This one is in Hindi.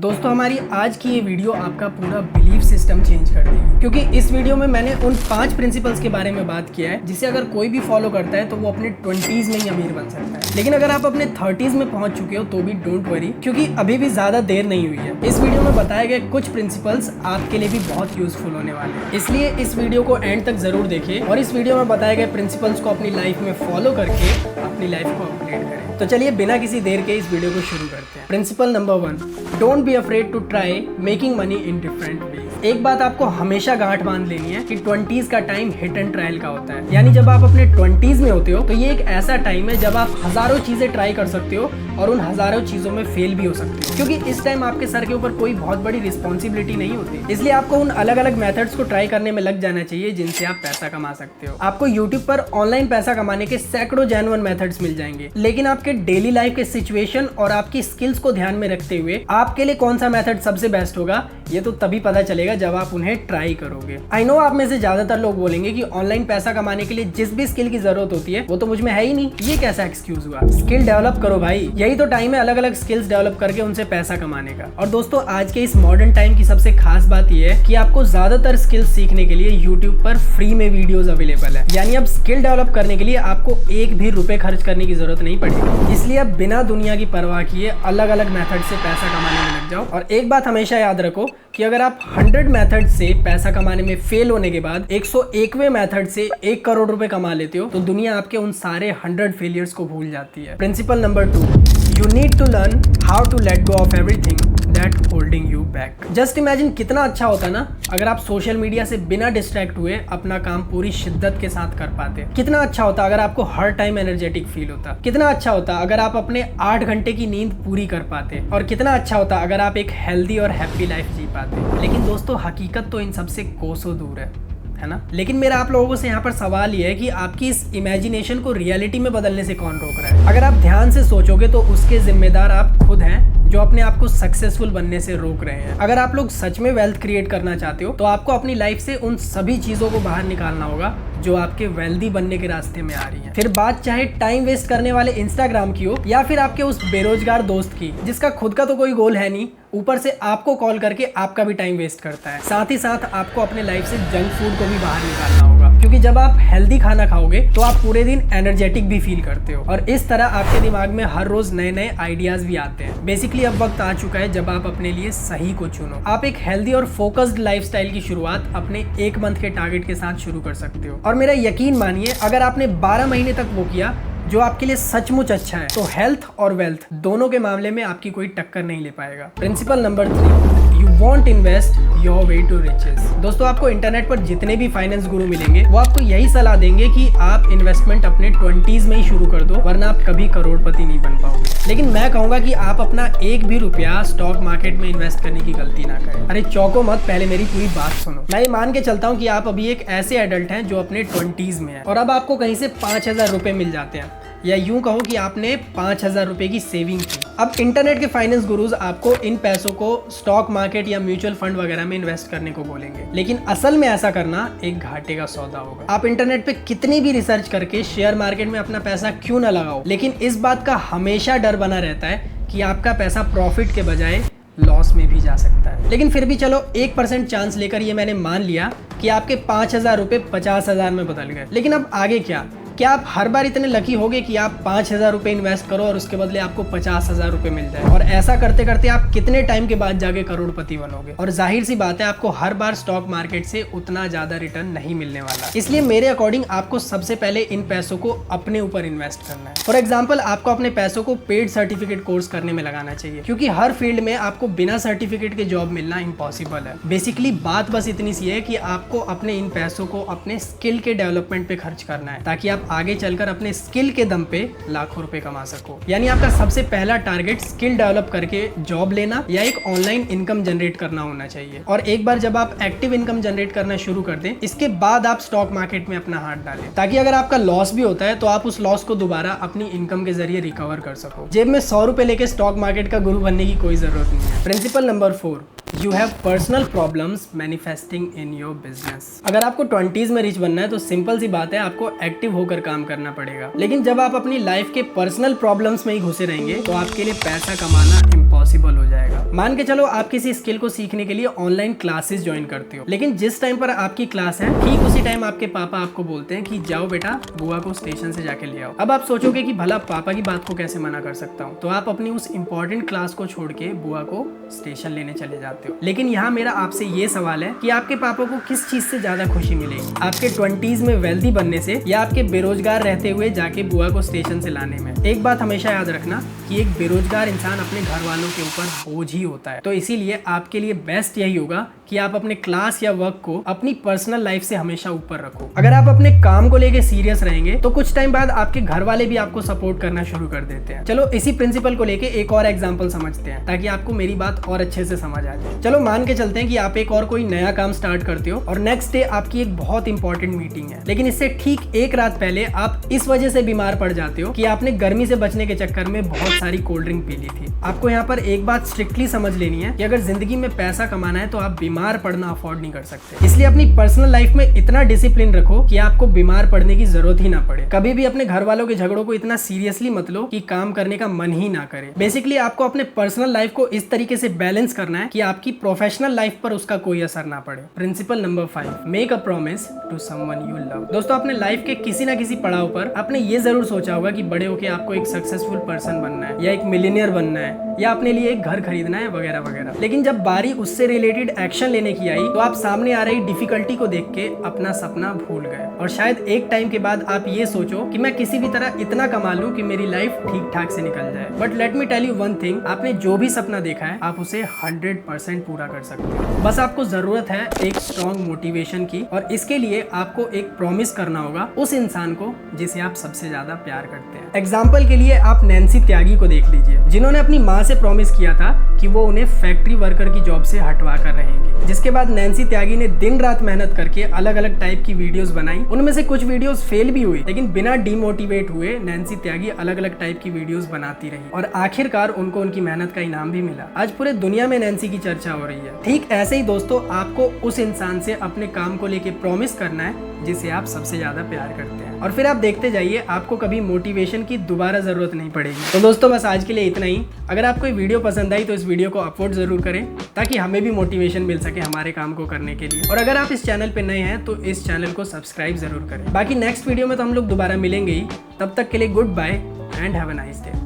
दोस्तों हमारी आज की ये वीडियो आपका पूरा बिलीफ सिस्टम चेंज कर देगी, क्योंकि इस वीडियो में मैंने उन 5 प्रिंसिपल्स के बारे में बात किया है जिसे अगर कोई भी फॉलो करता है तो वो अपने 20s में ही अमीर बन सकता है। लेकिन अगर आप अपने 30s में पहुंच चुके हो तो भी डोंट वरी, क्योंकि अभी भी ज्यादा देर नहीं हुई है। इस वीडियो में बताए गए कुछ प्रिंसिपल्स आपके लिए भी बहुत यूजफुल होने वाले हैं, इसलिए इस वीडियो को एंड तक जरूर देखें और इस वीडियो में बताए गए प्रिंसिपल्स को अपनी लाइफ में फॉलो करके अपनी लाइफ को अपग्रेड करें। तो चलिए बिना किसी देर के इस वीडियो को शुरू करते हैं। Principle number 1, don't be afraid to try making money in different ways. एक बात आपको हमेशा गांठ बांध लेनी है कि 20s का टाइम हिट एंड ट्रायल का होता है। यानी जब आप अपने 20s में होते हो तो ये एक ऐसा टाइम है जब आप हजारों चीजें ट्राई कर सकते हो और उन हजारों चीजों में फेल भी हो सकते हो, क्योंकि इस टाइम आपके सर के ऊपर कोई बहुत बड़ी रिस्पॉन्सिबिलिटी नहीं होती। इसलिए आपको उन अलग अलग मेथड्स को ट्राई करने में लग जाना चाहिए जिनसे आप पैसा कमा सकते हो। आपको यूट्यूब पर ऑनलाइन पैसा कमाने के सैकड़ों जेन्युइन मेथड्स मिल जाएंगे, लेकिन आपके डेली लाइफ के सिचुएशन और आपकी स्किल्स को ध्यान में रखते हुए आपके लिए कौन सा मेथड सबसे बेस्ट होगा ये तो तभी पता चलेगा जब आप उन्हें ट्राई करोगे। आई नो आप में से ज्यादातर लोग बोलेंगे कि ऑनलाइन पैसा कमाने के लिए जिस भी स्किल की जरूरत होती है वो तो मुझ में है ही नहीं। ये कैसा एक्सक्यूज हुआ? स्किल डेवलप करो भाई, यही तो टाइम है अलग अलग स्किल्स डेवलप करके उनसे पैसा कमाने का। और दोस्तों आज के इस मॉडर्न टाइम की सबसे खास बात यह है कि आपको ज्यादातर स्किल्स सीखने के लिए यूट्यूब पर फ्री में वीडियोस अवेलेबल है। यानी अब स्किल डेवलप करने के लिए आपको एक भी रुपए खर्च करने की जरूरत नहीं पड़ेगी। इसलिए अब बिना दुनिया की परवाह किए अलग अलग मेथड से पैसा कमाने में लग जाओ। और एक बात हमेशा याद रखो कि अगर आप 100 मेथड से पैसा कमाने में फेल होने के बाद 101वें मेथड से 1 करोड़ रुपए कमा लेते हो तो दुनिया आपके उन सारे 100 फेलियर्स को भूल जाती है। Principle number 2, you need to learn how to let go of everything that holding you back. Just imagine कितना अच्छा होता ना अगर आप सोशल मीडिया से बिना डिस्ट्रैक्ट हुए अपना काम पूरी शिद्दत के साथ कर पाते। कितना अच्छा होता अगर आपको हर टाइम एनर्जेटिक फील होता। कितना अच्छा होता अगर आप अपने 8 घंटे की नींद पूरी कर पाते। और कितना अच्छा होता अगर आप एक हेल्दी और हैप्पी लाइफ जी पाते। लेकिन दोस्तों हकीकत तो इन सबसे कोसों दूर है ना। लेकिन मेरा आप लोगों से यहाँ पर सवाल ये है कि आपकी इस इमेजिनेशन को रियलिटी में बदलने से कौन रोक रहा है? अगर आप ध्यान से सोचोगे तो उसके जिम्मेदार आप खुद हैं जो अपने आप को सक्सेसफुल बनने से रोक रहे हैं। अगर आप लोग सच में वेल्थ क्रिएट करना चाहते हो तो आपको अपनी लाइफ से उन सभी चीजों को बाहर निकालना होगा जो आपके वेल्दी बनने के रास्ते में आ रही है। फिर बात चाहे टाइम वेस्ट करने वाले इंस्टाग्राम की हो या फिर आपके उस बेरोजगार दोस्त की जिसका खुद का तो कोई गोल है नहीं, ऊपर से आपको कॉल करके आपका भी टाइम वेस्ट करता है। साथ ही साथ आपको अपने लाइफ से जंक फूड को भी बाहर निकालना होगा, क्योंकि जब आप हेल्दी खाना खाओगे तो आप पूरे दिन एनर्जेटिक भी फील करते हो और इस तरह आपके दिमाग में हर रोज नए नए आइडियाज भी आते हैं। बेसिकली अब वक्त आ चुका है जब आप अपने लिए सही को चुनो। आप एक हेल्दी और फोकस्ड लाइफस्टाइल की शुरुआत अपने 1 मंथ के टारगेट के साथ शुरू कर सकते हो। और मेरा यकीन मानिए अगर आपने 12 महीने तक वो किया जो आपके लिए सचमुच अच्छा है तो हेल्थ और वेल्थ दोनों के मामले में आपकी कोई टक्कर नहीं ले पाएगा। Principle number 3, you want invest your way to riches. दोस्तों आपको इंटरनेट पर जितने भी फाइनेंस गुरु मिलेंगे वो आपको यही सलाह देंगे कि आप इन्वेस्टमेंट अपने 20s में ही शुरू कर दो, वरना आप कभी करोड़पति नहीं बन पाओगे। लेकिन मैं कहूंगा कि आप अपना 1 भी रुपया स्टॉक मार्केट में इन्वेस्ट करने की गलती ना करें। अरे चौंको मत, पहले मेरी पूरी बात सुनो। मैं ये मान के चलता हूँ कि आप अभी एक ऐसे एडल्ट हैं जो अपने 20s में है और अब आपको कहीं से 5000 रुपए मिल जाते हैं, या यूं कहो कि आपने 5000 रुपए की सेविंग की। अब इंटरनेट के फाइनेंस गुरुज आपको इन पैसों को स्टॉक मार्केट या म्यूचुअल फंड वगैरह में इन्वेस्ट करने को बोलेंगे, लेकिन असल में ऐसा करना एक घाटे का सौदा होगा। आप इंटरनेट पे कितनी भी रिसर्च करके शेयर मार्केट में अपना पैसा क्यों ना लगाओ, लेकिन इस बात का हमेशा डर बना रहता है कि आपका पैसा प्रॉफिट के बजाय लॉस में भी जा सकता है। लेकिन फिर भी चलो 1% चांस लेकर ये मैंने मान लिया कि आपके 5000 रुपए 50,000 में बदल गए। लेकिन अब आगे क्या आप हर बार इतने लकी होगे कि आप 5000 रुपए इन्वेस्ट करो और उसके बदले आपको 50,000 रुपए मिल जाए? और ऐसा करते करते आप कितने टाइम के बाद जाके करोड़पति बनोगे? और जाहिर सी बात है आपको हर बार स्टॉक मार्केट से उतना ज्यादा रिटर्न नहीं मिलने वाला। इसलिए मेरे अकॉर्डिंग आपको सबसे पहले इन पैसों को अपने ऊपर इन्वेस्ट करना है। फॉर एग्जाम्पल आपको अपने पैसों को पेड सर्टिफिकेट कोर्स करने में लगाना चाहिए, क्योंकि हर फील्ड में आपको बिना सर्टिफिकेट के जॉब मिलना इम्पॉसिबल है। बेसिकली बात बस इतनी सी है कि आपको अपने इन पैसों को अपने स्किल के डेवलपमेंट पे खर्च करना है, ताकि आप आगे चलकर अपने स्किल के दम पे लाखों रुपए कमा सको। यानी आपका सबसे पहला टारगेट स्किल डेवलप करके जॉब लेना या एक ऑनलाइन इनकम जनरेट करना होना चाहिए। और एक बार जब आप एक्टिव इनकम जनरेट करना शुरू कर दें, इसके बाद आप स्टॉक मार्केट में अपना हाथ डालें, ताकि अगर आपका लॉस भी होता है तो आप उस लॉस को दोबारा अपनी इनकम के जरिए रिकवर कर सको। जेब में 100 रुपए लेके स्टॉक मार्केट का गुरु बनने की कोई जरूरत नहीं है। Principle number 4, you have personal problems manifesting in your business. अगर आपको 20s में रिच बनना है तो सिंपल सी बात है, आपको एक्टिव होकर काम करना पड़ेगा। लेकिन जब आप अपनी लाइफ के पर्सनल प्रॉब्लम्स में ही घुसे रहेंगे तो आपके लिए पैसा कमाना इम्पॉसिबल पॉसिबल हो जाएगा। मान के चलो आप किसी स्किल को सीखने के लिए ऑनलाइन क्लासेस ज्वाइन करते हो, लेकिन जिस टाइम पर आपकी क्लास है ठीक उसी टाइम आपके पापा आपको बोलते हैं कि जाओ बेटा बुआ को स्टेशन से जाके ले आओ। अब आप सोचोगे कि भला पापा की बात को कैसे मना कर सकता हूँ, तो आप अपनी उस इंपॉर्टेंट क्लास को छोड़ के बुआ को स्टेशन लेने चले जाते हो। लेकिन यहाँ मेरा आपसे ये सवाल है कि आपके पापा को किस चीज से ज्यादा खुशी मिलेगी, आपके 20s में वेल्दी बनने से या आपके बेरोजगार रहते हुए जाके बुआ को स्टेशन से लाने में। एक बात हमेशा याद रखना कि एक बेरोजगार इंसान अपने घर वालों के ऊपर बोझ ही होता है। तो इसीलिए आपके लिए बेस्ट यही होगा कि आप अपने क्लास या वर्क को अपनी पर्सनल लाइफ से हमेशा ऊपर रखो। अगर आप अपने काम को लेके सीरियस रहेंगे तो कुछ टाइम बाद आपके घर वाले भी आपको सपोर्ट करना शुरू कर देते हैं। चलो इसी प्रिंसिपल को लेके एक और एग्जांपल समझते हैं ताकि आपको मेरी बात और अच्छे से समझ आ जाए। चलो मान के चलते हैं कि आप एक और कोई नया काम स्टार्ट करते हो और नेक्स्ट डे आपकी एक बहुत इंपॉर्टेंट मीटिंग है, लेकिन इससे ठीक एक रात पहले आप इस वजह से बीमार पड़ जाते हो कि आपने गर्मी से बचने के चक्कर में बहुत सारी कोल्ड ड्रिंक पी ली थी। आपको यहाँ पर एक बात स्ट्रिक्टली समझ लेनी है कि अगर जिंदगी में पैसा कमाना है तो आप बीमार पड़ना अफोर्ड नहीं कर सकते। इसलिए अपनी पर्सनल लाइफ में इतना डिसिप्लिन रखो कि आपको बीमार पड़ने की जरूरत ही ना पड़े। कभी भी अपने घर वालों के झगड़ों को इतना सीरियसली मत लो कि काम करने का मन ही ना करे। बेसिकली आपको अपने पर्सनल लाइफ को इस तरीके से बैलेंस करना है कि आपकी प्रोफेशनल लाइफ पर उसका कोई असर ना पड़े। Principle number 5, make a promise to someone you love. दोस्तों अपने लाइफ के किसी ना किसी पड़ाव पर आपने ये जरूर सोचा होगा कि बड़े होके आपको एक सक्सेसफुल पर्सन बनना है या एक मिलियनियर बनना है या अपने लिए एक घर खरीदना है वगैरह वगैरह। लेकिन जब बारी उससे रिलेटेड एक्शन लेने की आई तो आप सामने आ रही डिफिकल्टी को देख के अपना सपना भूल गए और शायद एक टाइम के बाद आप ये सोचो कि मैं किसी भी तरह इतना कमा लूं कि मेरी लाइफ ठीक ठाक से निकल जाए। But let me tell you one thing, आपने जो भी सपना देखा है आप उसे 100% पूरा कर सकते हो। बस आपको जरूरत है एक स्ट्रॉन्ग मोटिवेशन की, और इसके लिए आपको एक प्रॉमिस करना होगा उस इंसान को जिसे आप सबसे ज्यादा प्यार करते हैं। एग्जाम्पल के लिए आप नैन्सी त्यागी को देख लीजिए, जिन्होंने अपनी माँ से प्रॉमिस किया था कि वो उन्हें फैक्ट्री वर्कर की जॉब से हटवा कर रहेंगे। जिसके बाद नैन्सी त्यागी ने दिन रात मेहनत करके अलग अलग टाइप की वीडियोस बनाई। उनमें से कुछ वीडियोस फेल भी हुई, लेकिन बिना डिमोटिवेट हुए नैन्सी त्यागी अलग अलग टाइप की वीडियोस बनाती रही और आखिरकार उनको उनकी मेहनत का इनाम भी मिला। आज पूरे दुनिया में नैन्सी की चर्चा हो रही है। ठीक ऐसे ही दोस्तों आपको उस इंसान से अपने काम को लेके प्रॉमिस करना है जिसे आप सबसे ज्यादा प्यार करते हैं, और फिर आप देखते जाइए आपको कभी मोटिवेशन की दोबारा जरूरत नहीं पड़ेगी। तो दोस्तों बस आज के लिए इतना ही। अगर आपको ये वीडियो पसंद आई तो इस वीडियो को अपलोड जरूर करें ताकि हमें भी मोटिवेशन मिल सके हमारे काम को करने के लिए। और अगर आप इस चैनल पे नए हैं तो इस चैनल को सब्सक्राइब जरूर करें। बाकी नेक्स्ट वीडियो में तो हम लोग दोबारा मिलेंगे ही, तब तक के लिए goodbye and have a nice day.